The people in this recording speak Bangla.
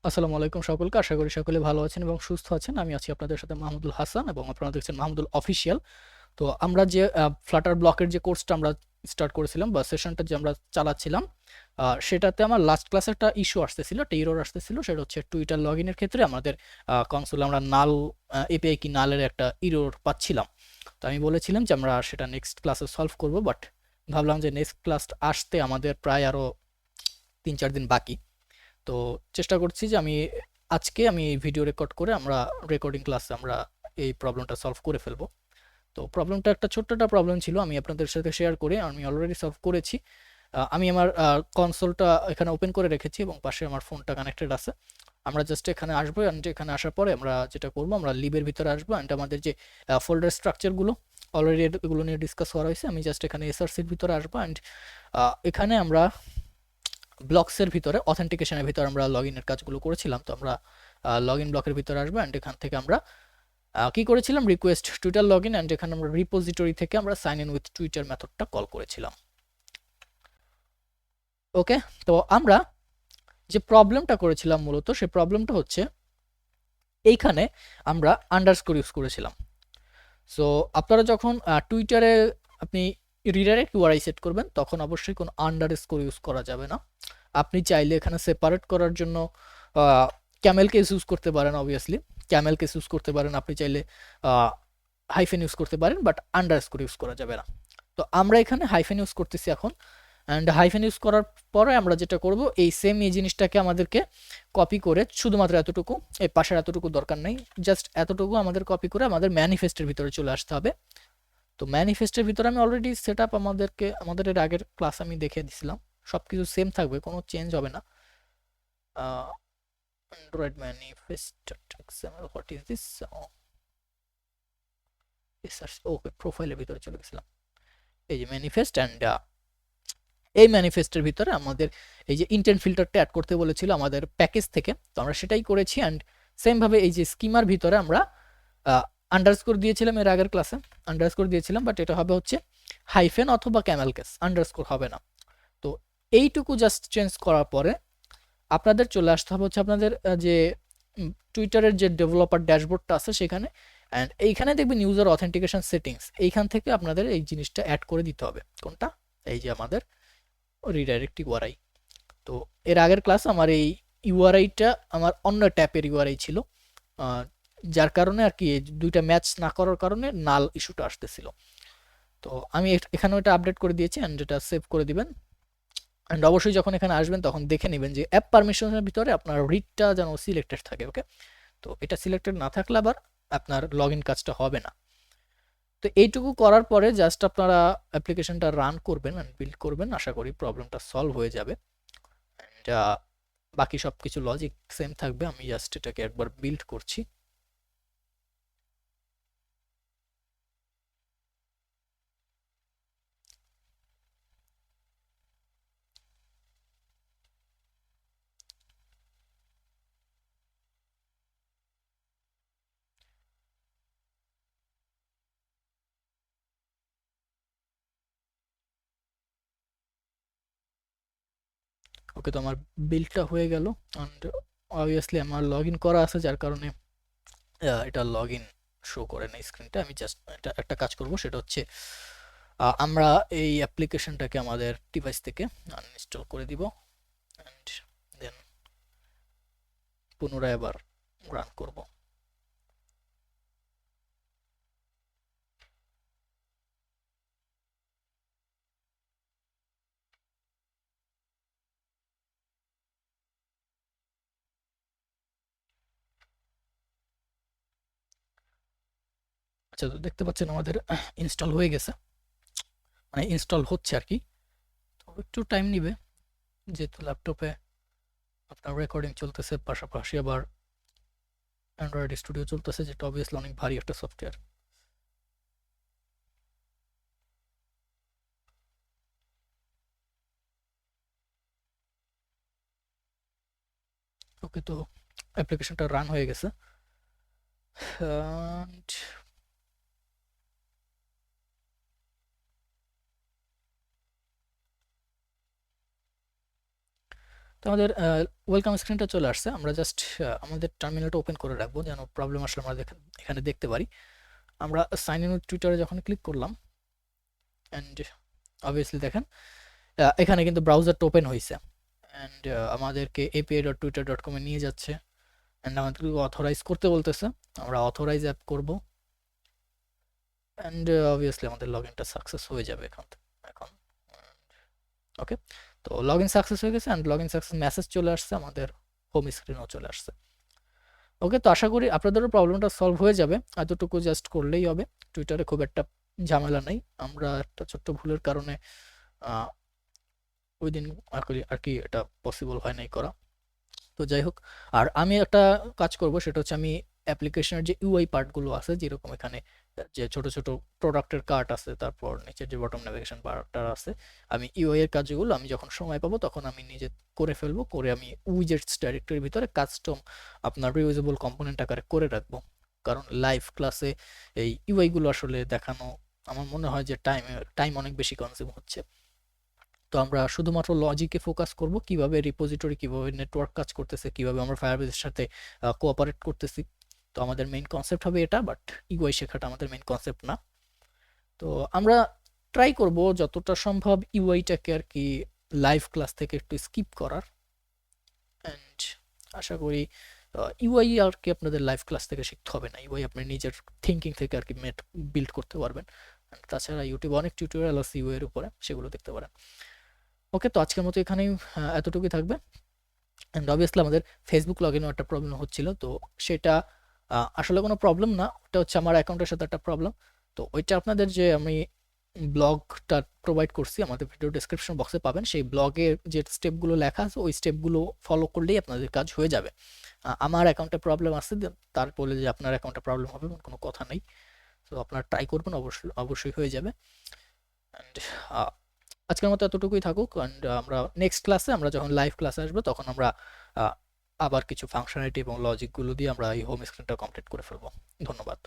আসসালামু আলাইকুম সকলকে। আশা করি সকলে ভালো আছেন এবং সুস্থ আছেন। আমি আছি আপনাদের সাথে মাহমুদুল হাসান এবং আপনারা দেখছেন মাহমুদুল অফিসিয়াল। তো আমরা যে ফ্লাটার ব্লকের যে কোর্সটা আমরা স্টার্ট করেছিলাম বা সেশনটা যে আমরা চালাচ্ছিলাম, সেটাতে আমার লাস্ট ক্লাসে একটা ইস্যু আসতেছিল, একটা এরর আসতেছিল। সেটা হচ্ছে টুইটার লগ ইনের ক্ষেত্রে আমাদের কনসোলে আমরা নাল এপিআই কি নালের একটা এরর পাচ্ছিলাম। তো আমি বলেছিলাম যে আমরা সেটা নেক্সট ক্লাসে সলভ করব, বাট ভাবলাম যে নেক্সট ক্লাস আসতে আমাদের প্রায় আরও 3-4 দিন বাকি। তো চেষ্টা করছি যে আজকে আমি ভিডিও রেকর্ড করে আমরা রেকর্ডিং ক্লাসে আমরা এই প্রবলেমটা সলভ করে ফেলবো। তো প্রবলেমটা একটা ছোট্ট একটা প্রবলেম ছিল, আমি আপনাদের সাথে শেয়ার করে আমি অলরেডি সলভ করেছি। আমি আমার কনসোলটা এখানে ওপেন করে রেখেছি এবং পাশে আমার ফোনটা কানেক্টেড আছে। আমরা জাস্ট এখানে আসবো, অ্যান্ড এখানে আসার পরে আমরা যেটা করবো, আমরা লিবের ভিতরে আসবো, অ্যান্ড আমাদের যে ফোল্ডার স্ট্রাকচারগুলো অলরেডি এগুলো নিয়ে ডিসকাস করা হয়েছে, আমি জাস্ট এখানে এসআরসির ভিতরে আসবো, অ্যান্ড এখানে আমরা ব্লকসের ভিতরে অথেন্টিকেশনের ভিতরে আমরা লগ ইনের কাজগুলো করেছিলাম। তো আমরা লগ ইন ব্লকের ভিতরে আসবো, অ্যান্ড এখান থেকে আমরা কি করেছিলাম, request Twitter log in, and এখানে আমরা রিপোজিটরি থেকে আমরা সাইন ইন উইথ টুইটার মেথডটা কল করেছিলাম। ওকে, তো আমরা যে প্রবলেমটা করেছিলাম মূলত সেই প্রবলেমটা হচ্ছে এইখানে আমরা আন্ডারস্কোর ইউজ করেছিলাম। সো আপনারা যখন টুইটারে আপনি রিডাইরেক্ট ইউআরআই সেট করবেন তখন অবশ্যই কোনো আন্ডারস্কোর ইউজ করা যাবে না। আপনি চাইলে এখানে সেপারেট করার জন্য ক্যামেল কেস ইউজ করতে পারেন, অবভিয়াসলি ক্যামেল কেস ইউজ করতে পারেন, আপনি চাইলে হাইফেন ইউজ করতে পারেন, বাট আন্ডারস্কোর ইউজ করা যাবে না। তো আমরা এখানে হাইফেন ইউজ করতেছি এখন, অ্যান্ড হাইফেন ইউজ করার পরে আমরা যেটা করব, এই জিনিসটাকে আমাদেরকে কপি করে শুধুমাত্র এতটুকু, এই পাশের এতটুকু দরকার নেই, জাস্ট এতটুকু আমাদের কপি করে আমাদের ম্যানিফেস্টের ভিতরে চলে আসতে হবে। তো ম্যানিফেস্টের ভিতরে আমি অলরেডি সেট আপ আমাদের এর আগের ক্লাস আমি দেখিয়ে দিছিলাম, সব কিছু সেম থাকবে, কোনো চেঞ্জ হবে না। Android manifest, what is this? Okay, প্রোফাইলের ভিতরে চলে গেছিলাম, এই যে ম্যানিফেস্ট, অ্যান্ড এই ম্যানিফেস্টের ভিতরে আমাদের এই যে ইন্টেন্ট ফিল্টারটা অ্যাড করতে বলেছিল আমাদের প্যাকেজ থেকে, তো আমরা সেটাই করেছি। অ্যান্ড সেম ভাবে এই যে স্কিমার ভিতরে আমরা আন্ডারস্কোর দিয়েছিলাম, এর আগের ক্লাসে আন্ডারস্কোর দিয়েছিলাম, বাট এটা হবে হচ্ছে হাইফেন অথবা ক্যামেল কেস, আন্ডারস্কোর হবে না। তো এইটুকু জাস্ট চেঞ্জ করার পরে আপনাদের চলে আসতে হবে হচ্ছে আপনাদের যে টুইটারের যে ডেভেলপার ড্যাশবোর্ডটা আছে সেখানে, অ্যান্ড এইখানে দেখবেন ইউজার অথেন্টিকেশন সেটিংস, এইখান থেকে আপনাদের এই জিনিসটা অ্যাড করে দিতে হবে। কোনটা? এই যে আমাদের রিডাইরেক্ট ইউআরআই। তো এর আগের ক্লাস আমার এই ইউআরআইটা আমার অন্য ট্যাপের ইউআরআই ছিল, যার কারণে আর কি দুইটা ম্যাচ না করার কারণে নাল ইস্যুটা আসতেছিল। তো আমি এখানে ওটা আপডেট করে দিয়েছি, অ্যান্ড এটা সেভ করে দিবেন। অ্যান্ড অবশ্যই যখন এখানে আসবেন তখন দেখে নেবেন যে অ্যাপ পারমিশনের ভিতরে আপনার রিডটা যেন সিলেক্টেড থাকে। ওকে, তো এটা সিলেক্টেড না থাকলে আবার আপনার লগ ইন কাজটা হবে না। তো এইটুকু করার পরে জাস্ট আপনারা অ্যাপ্লিকেশনটা রান করবেন অ্যান্ড বিল্ড করবেন, আশা করি প্রবলেমটা সলভ হয়ে যাবে। যা বাকি সব কিছু লজিক সেম থাকবে, আমি জাস্ট এটাকে একবার বিল্ড করছি। ওকে, তো আমার বিল্ডটা হয়ে গেল, অ্যান্ড অবভিয়াসলি আমার লগ ইন করা আছে যার কারণে এটা লগ ইন শো করে না স্ক্রিনটা। আমি জাস্ট এটা একটা কাজ করব, সেটা হচ্ছে আমরা এই অ্যাপ্লিকেশনটাকে আমাদের ডিভাইস থেকে আনইনস্টল করে দিব, অ্যান্ড দেন পুনরায় আবার রান করব। আচ্ছা, তো দেখতে পাচ্ছেন আমাদের ইনস্টল হয়ে গেছে, মানে ইনস্টল হচ্ছে আর কি। তো একটু টাইম নিবে, যেহেতু ল্যাপটপে আপনার রেকর্ডিং চলতেছে, পাশাপাশি আবার অ্যান্ড্রয়েড স্টুডিও চলতেছে, যেটা অবভিয়াসলি অনেক ভারী একটা সফটওয়্যার। ওকে, তো অ্যাপ্লিকেশনটা রান হয়ে গেছে। And তো আমাদের ওয়েলকাম স্ক্রিনটা চলে আসছে। আমরা জাস্ট আমাদের টার্মিনালটা ওপেন করে রাখবো, যেন প্রবলেম আসলে আমরা এখানে দেখতে পারি। আমরা সাইন ইন উইথ টুইটারে যখন ক্লিক করলাম, অ্যান্ড অবভিয়াসলি দেখেন এখানে কিন্তু ব্রাউজারটা ওপেন হয়েছে, অ্যান্ড আমাদেরকে api.twitter.com এ নিয়ে যাচ্ছে, অ্যান্ড আমাদেরকে অথরাইজ করতে বলতেছে। আমরা অথরাইজ অ্যাপ করব, অ্যান্ড অবভিয়াসলি আমাদের লগ ইনটা সাকসেস হয়ে যাবে এখন। ওকে, তো লগ ইন সাকসেস হয়ে গেছে, and log in success message চলে আসছে, আমাদের হোম স্ক্রিনও চলে আসছে। ওকে, তো আশা করি আপনাদেরও প্রবলেমটা সলভ হয়ে যাবে, এতটুকু জাস্ট করলেই হবে। টুইটারে খুব একটা ঝামেলা নেই, আমরা একটা ছোট্ট ভুলের কারণে ওই দিন আর কি এটা পসিবল হয় নাই করা। তো যাই হোক, আর আমি একটা কাজ করব, সেটা হচ্ছে আমি অ্যাপ্লিকেশনের যে ইউআই পার্টগুলো আছে, যেরকম এখানে যে ছোট ছোট প্রোডাক্টের কার্ট আছে, তারপর নিচের যে বটম নেভিগেশন বারটা আছে, আমি ইউআই এর কাজগুলো আমি যখন সময় পাবো তখন আমি নিজে করে ফেলবো, করে আমি উইজেটস ডাইরেক্টরির ভিতরে কাস্টম আপনার রিউজেবল কম্পোনেন্ট আকারে করে রাখবো। কারণ লাইভ ক্লাসে এই ইউআই গুলো আসলে দেখানো আমার মনে হয় যে টাইম অনেক বেশি কনজিউম হচ্ছে। তো আমরা শুধুমাত্র লজিকে ফোকাস করব, কিভাবে রিপোজিটরি, কিভাবে নেটওয়ার্ক কাজ করতেছে, কিভাবে আমরা ফায়ারবেসের সাথে কোঅপারেট করতেছি। তো আমাদের মেইন কনসেপ্ট হবে এটা, বাট ইউআই শেখাটা আমাদের মেইন কনসেপ্ট না। তো আমরা ট্রাই করব যতটা সম্ভব ইউআইটাকে আর কি লাইভ ক্লাস থেকে একটু স্কিপ করার, অ্যান্ড আশা করি ইউআই আর কি আপনাদের লাইভ ক্লাস থেকে শিখতে হবে না, ইউআই আপনি নিজের থিঙ্কিং থেকে আর কি বিল্ড করতে পারবেন। তাছাড়া ইউটিউবে অনেক টিউটোরিয়াল আছে ইউআই এর উপরে, সেগুলো দেখতে পারেন। ওকে, তো আজকের মতো এখানেই এতটুকুই থাকবে। অ্যান্ড অবভিয়াসলি আমাদের ফেসবুক লগ ইনও একটা প্রবলেম হচ্ছিল, তো সেটা আসলে কোনো প্রবলেম না, ওটা হচ্ছে আমার অ্যাকাউন্টের সাথে একটা প্রবলেম। তো ওইটা আপনাদের যে আমি ব্লগটা প্রোভাইড করছি আমাদের ভিডিও ডেসক্রিপশন বক্সে পাবেন, সেই ব্লগে যে স্টেপগুলো লেখা আছে ওই স্টেপগুলো ফলো করলেই আপনাদের কাজ হয়ে যাবে। আমার অ্যাকাউন্টে প্রবলেম আছে, তার বলে যে আপনার অ্যাকাউন্টে প্রবলেম হবে কোনো কথা নেই। তো আপনারা ট্রাই করবেন, অবশ্যই অবশ্যই হয়ে যাবে। অ্যান্ড আজকের মতো এতটুকুই থাকুক, অ্যান্ড আমরা নেক্সট ক্লাসে, আমরা যখন লাইভ ক্লাসে আসবো তখন আমরা আবার কিছু ফাংশনালিটি এবং লজিকগুলো দিয়ে আমরা এই হোম স্ক্রিনটা কমপ্লিট করে ফেলবো। ধন্যবাদ।